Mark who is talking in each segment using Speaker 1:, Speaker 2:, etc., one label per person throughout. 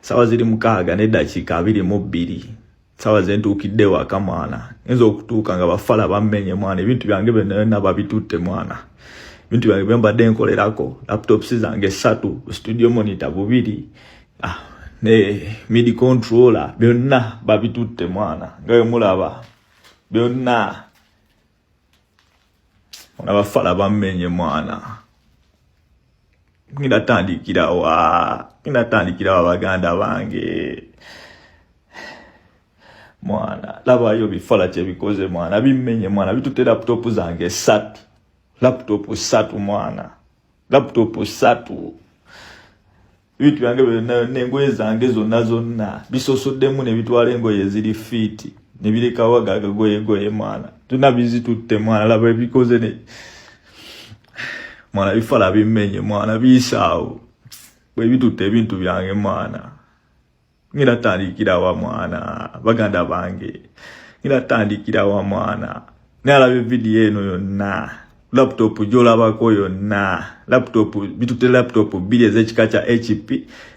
Speaker 1: sawa ziri mukaaga n'eddakiika 22 sawa zentuukidde waka mwana ngenza okutuuka nga bafala bamenye mwana ebintu byange byonna babitutte mwana ebintu byange bye mbadde nkolerako laptops zange 3 studio monitor 2 ne MIDI controller byonna babitutte mwana ngawe mulaba byonna mwana bafala bamenye mwana Kinatandikira baganda bange mwana labayo bifala kye bikoze mwana bimenye mwana bitutte laptop zange 3 laptop 3 mwana laptop 3 bitu yange n'engoye zange zonna bisosoddemu ne bitwala engoye ziri fiti ne bireka wagaga goye mwana tunabizitutte mwana laba bikoze ne mwana bifala bimenye mwana bisaawo bwe bitutte ebintu byange mwana ngiratandikira wa mwana baganda bange ngiratandikira wa mwana nalabe video eno yonna laptop jolabako yonna laptop bitutte laptop 2 ez'ekika kya HP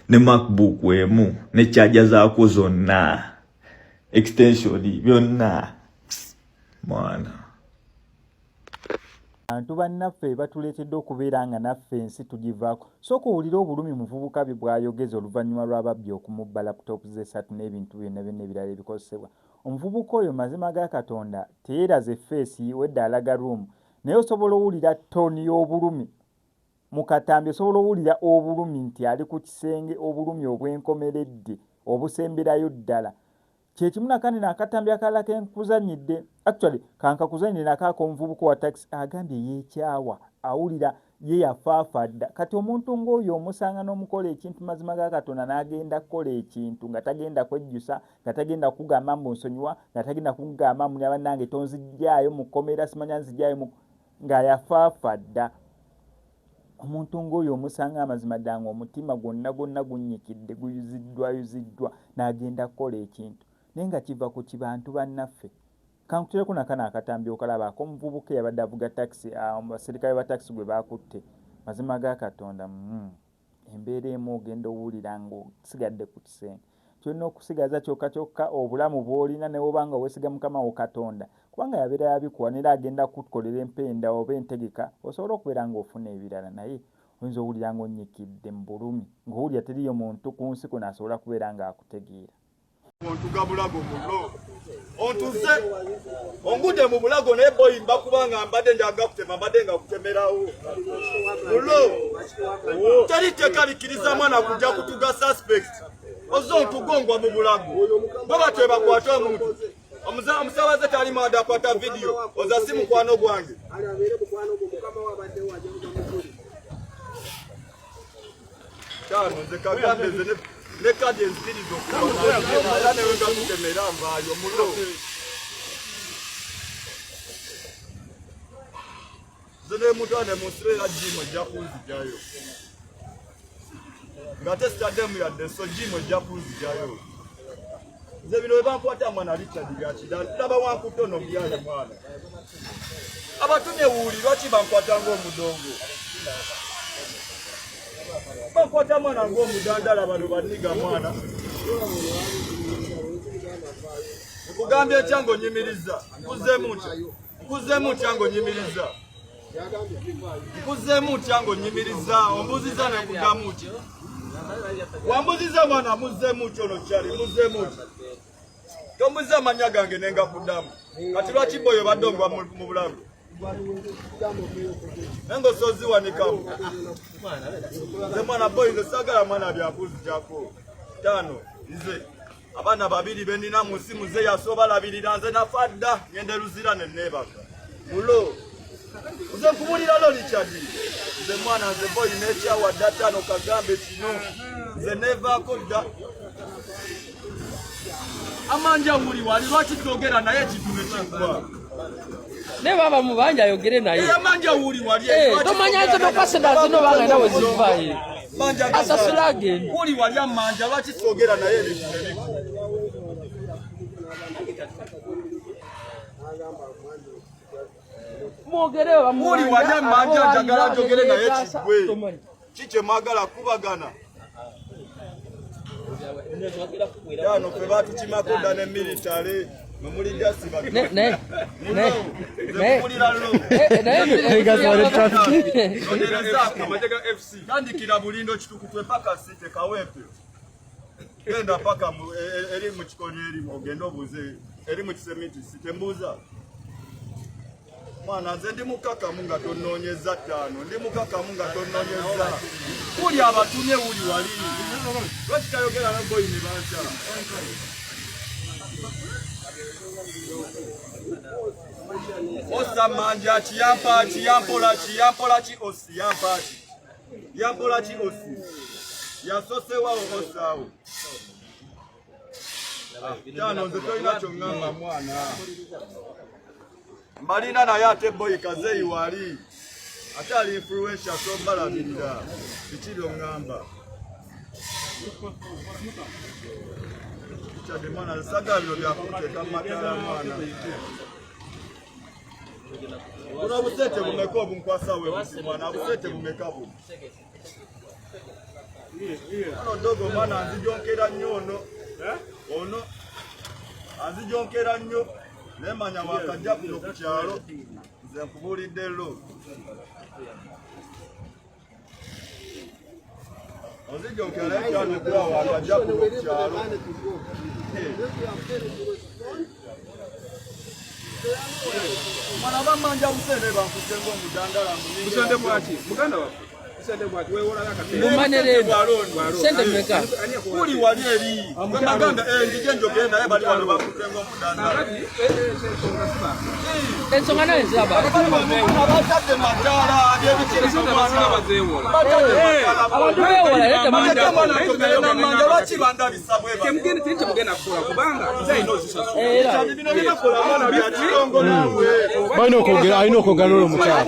Speaker 1: ne MacBook emu ne charger zaako zonna extension byonna mwana
Speaker 2: Abantu bannaffe batuleetedde okubeera nga naffe ensi tugivaako so kuwulira obulumi muvubuka bye bwayogeza oluvannyuma lw'ababbi okumubba laptop ze 3 n'ebintu byonna ebirala ebikozesebwa omuvubuka oyo mazima ga Katonda teyeeraze feesi wedda alaga room naye osobola owulira ttoni y'obulumi mu katambi osobola owulira obulumi nti ali ku kisenge obulumi obwenkomeredde obusemberayo ddala kyekimu nakandi n'akatambi akalala kenkuzanyidde actually kankakuzanyidde nakaako omuvubuka wa taxi agambye yeekyawa awulira ye yafaafadda kati omuntu ng'oyo omusanga n'omukola ekintu mazima ga Katonda n'agenda kukola ekintu nga tagenda kwejjusa nga tagenda kugamba mbu nsonyiwa nga tagenda kugamba muli abannange tonzijjaayo mu kkomera simanya nzijjaayo nga yafaafadda omuntu ng'oyo omusanga amazima ddanga omutima gwonna gunnyikidde guyuziddwa n'agenda kukola ekintu naye nga kiva ku kibantu bannaffe kankutireko nakana akatambi okalabaako omuvubuka eyabadde avuga taxi abaserikale ba taxi gwe baakutte mazima ga Katonda embeera emu ogenda owulira ng'osigadde ku kisenge kyolina okusigaza kyokka obulamu bw'olina ne wobanga weesiga mukama wo Katonda kubanga yabeera yabikuwa nera agenda kukolera empenda oba entegeka osobola okubeera ng'ofuna ebirala naye oyinza owulira ng'onnyikidde mu bulumi ng'owulira teriyo muntu ku nsi kuno asobola kubeera ng'akutegeera
Speaker 3: Ontugabulago mulo ontuze ongude mu bulago ne boy mbakubanga mbadde njaga kutema mbadde nga kutemerawo mulo teri tekalikiriza mwana kujja kutuga suspect ozo ntugongwa mu bulago baba tweba kwata omuntu omusabaze tali mada akwata video oza simu kwano gwange alabere mukwano gwo mukama wabadde waje mukuli cyano zekagambe zene nekade nzirizo kubana wenga kutemera mvayo mulo zene mutane musrera jimo jakuzi jayo ngate stadium ya deso jimo jakuzi jayo zebino bankwata mwana Richard Gachida ndaba wankutono byale mwana abatumye wuli lwaki bankwata ng'omudongo bakwata mwana ng'omudandala bano baniga mwana nkugambye cyango nyimiriza nkuzemu cyango nyimiriza ombuziza nekugamu ki wambuziza mwana muzemu kyono kyali muzemu tomuziza amanya gange nenga kudamu kati lwaki boyo badongwa mu bulamu nengo sozi wanikamu zemwana boy nze sagala mwana byakuzi jako tano ize abana babiri benina musimu ze yasoba labirira nze nafadda ngende luzira nenebaka mulo nze nkubulira lo lichadi nze mwana nze boy necha wa data no kagambe kino nze neva kodda amanja muri wali lwaki togera naye kitume kikuba
Speaker 4: ne baba mubanja yogere naye
Speaker 3: amanja uri wali
Speaker 4: tomanya nze bakasenda zino banga nawe zivaye
Speaker 3: manja
Speaker 4: asasulage
Speaker 3: uri wali amanja lwaki togera naye ebintu
Speaker 4: mogere wa
Speaker 3: uri wali amanja njagala jogere naye kikwe kiche magala kubagana Yano fe batuchimako dane military memuli jasi batu FC kandi kila bulindo chitukutwe paka site kawepe genda paka eri mu kikoni eri ogendo buze eri mu kisemiti sitembuza mwana nze ndi mukaka munga tononyeza ttano ndi mukaka munga tononyeza kuli abatumye uli wali lwakitayogera na boy ne bancha osa manja chiyampola chi osi yampola chi osi yasose wao osawo jano nze toyina kyongamba mwana mbalina naye ate boy kazeyi wali ate ali influencer so mbalabirira ekiri ongamba kyade mwana sagabiro byakuteeka matala mwana kuna busete bumeka obunkwasa we mwana busete bumeka bu ono dogo mwana anzijonkera nnyo ono anzijonkera nnyo nemanya wakajja kuno ku kyalo nze nkubulidde lo onzijonkera ekyalo kuba wakajja kuno ku kyalo mwana bamanja busene bankusenga omudandala
Speaker 5: Busende bwaki muganda wa busende bwaki wewola nakati
Speaker 4: mumanere sende meka
Speaker 3: kuli wali eri nagamba ndije njogenda naye bali bano bakusenga omudandala
Speaker 4: ensonga nayo zaba
Speaker 3: abatate matala byebikirizo mwana
Speaker 5: bazewola
Speaker 4: abantu bewola leta manja
Speaker 3: manja bakibanda bisabwe
Speaker 5: kemugende tinche mugenda kukola kubanga nze ino zisasu
Speaker 4: era
Speaker 3: bino binakola mwana byakirongo nawe
Speaker 6: Ayino okogera olwo mukyala.